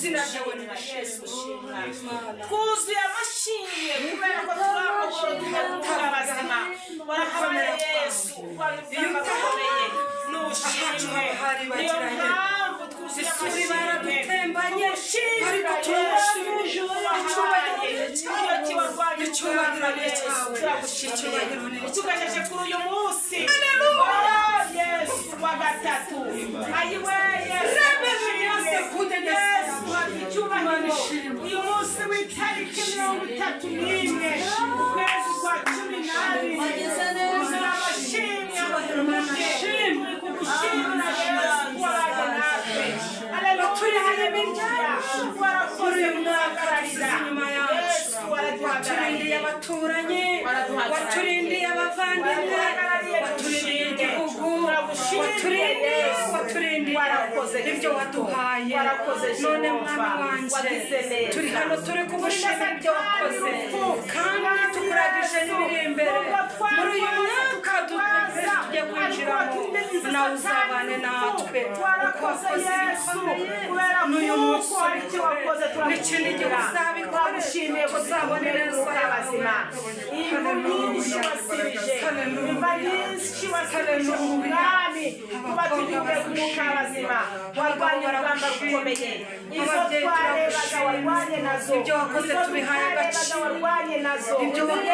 izina ryawe ni Yesu. Twuzuye amashimwe kubera ko turamahoro tugatura abazima. Warahabaye Yesu, warubwamba bakomeye n'ubushimwe. Niyo mpamvu twuzuye amashimwe baradutembanye ariko turabashimije icyubahiro kibarwanya icyubahiro turagushimira tugajeje kuri uyu munsi. Yesu wa gatatu ayiwe Yesu icyubahiro uyu munsi w'itariki 31 ukwezi kwa 12 uzana amashimwe kugushimira Yesu waraje natwe. Haleluya warakoze mwakararira Yesu waraduhagarariye abaturanyi waturindiye abavandimwe waturindiye igihugu waturindiye warakoze ibyo waduhaye none mwana wanje turi hano turi kugushimira ibyo wakoze kandi tukuragije n'ibiri imbere muri uyu mwaka tugiye kwinjiramo nawe uzabane natwe uko wakoze kubera n'uyu munsi n'ikindi gihe uzabikora uzabone neza abazima nyinshi wasibije imva nyinshi wasibije umwami kuba tugiye kumuka abazima warwanye urugamba rukomeye izo twarebaga warwanye nazo ibyo wakoze tubihaye agaciro warwanye nazo ibyo wakoze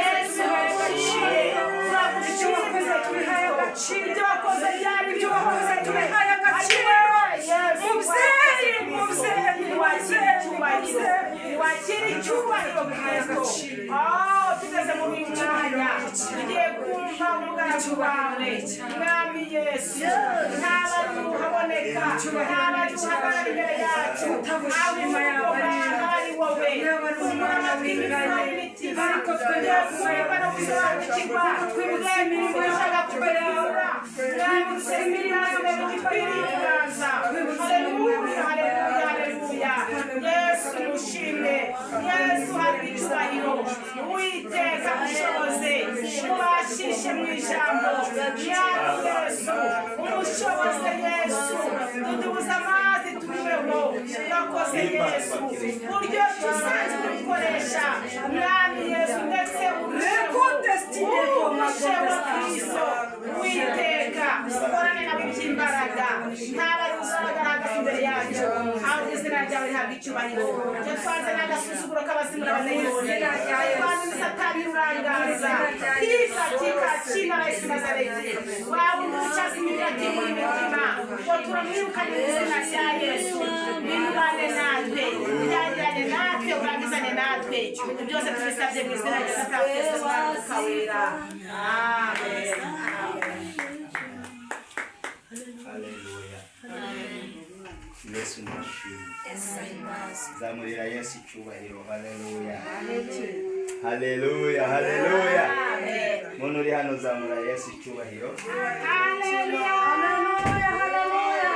tubihaye agaciro ibyo wakoze byari ibyo wakoze tubihaye agaciro wakira icyubahiro Kristo. Tugeze muri uyu mwanya tugiye kumva umugaragu wawe mwami Yesu ntabari uhaboneka ntabari uhagarara imbere yacu ari wowe umwana bw'imitima y'imitima ariko twongera kumureba no gusobanukirwa twibutse imirimo y'ishaka kubayobora twibutse imirimo y'imibiganza. Haleluya haleluya haleluya Yesu mushime Yesu hari icyubahiro Uwiteka mushoboze mubashishe mu ijambo ryawe Yesu umushoboze Yesu dudubuze amazi turiweho urakoze Yesu buryo tusanzwe kubikoresha mwami Yesu ndetse urusheho Kristo Uwiteka ukorane nawe iby'imbaraga ntabari uzagaragaza imbere yacu ahubwo izina ryawe rihabwa icyubahiro twanze n'agasuzuguro k'abazimura abadayimoni twanze n'isatani rurangaza tika kina na Yesu Nazareti wawe umucazi imirati muri mitima ngo turamwirukanye mu izina rya Yesu bimubane natwe bijyanye natwe urangizane natwe byose tubisabye mu izina rya Yesu Mwuka wera amen. Haleluya. Yesu nashimwe. Zamurira Yesu icyubahiro. Haleluya. Haleluya. Haleluya. Muntu uri hano zamura Yesu icyubahiro. Haleluya. Haleluya.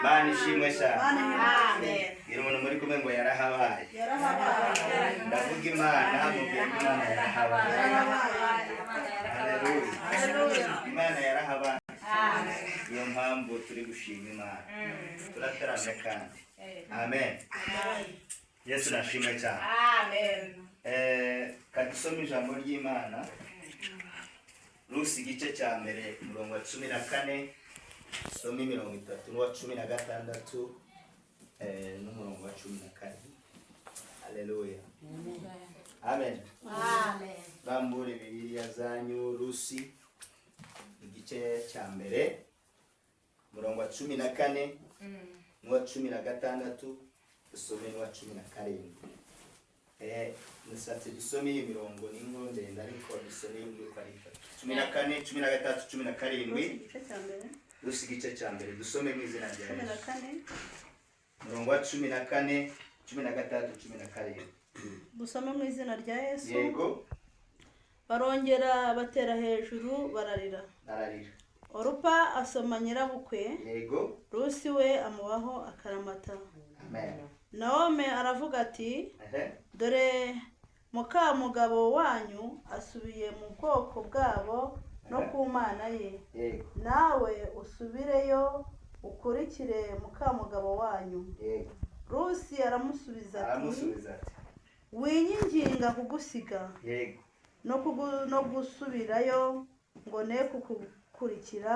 Bani shimwe sha. Amen. Gira umuntu muri kumwe ngo yarahabaye. Ndavuga Imana mubwira Imana yarahabaye. Haleluya. Imana yarahabaye. Niyo mpamvu turi gushima Imana turataramye kandi amen. Yesu nashimwe cyane. Kandi dusome ijambo ry'Imana Rusi igice cya mbere umurongo wa 14 some 30 n'uwa 16 n'umurongo wa 14. Haleluya. Amen. Amen. Bambure Bibiliya zanyu Rusi igice cya mbere umurongo wa 14 n'uwa 16 dusome n'uwa 17. Nisatse dusome iyi mirongo n'ingo ndende ariko dusome y'uko ari 14 13 17 Rusi igice cya mbere dusome mu izina rya Yesu. Umurongo wa 14 13 17 dusome mu izina rya Yesu. Yego. Barongera batera hejuru bararira. Orupa asoma nyirabukwe. Yego. Rusi we amubaho akaramata. Amen. Naome aravuga ati dore muka mugabo wanyu asubiye mu bwoko bwabo no ku Mana ye. Yego. Nawe usubireyo ukurikire muka mugabo wanyu. Yego. rusi aramusubiza ati ati winyinginga kugusiga yego no gusubirayo ngo ne kukurikira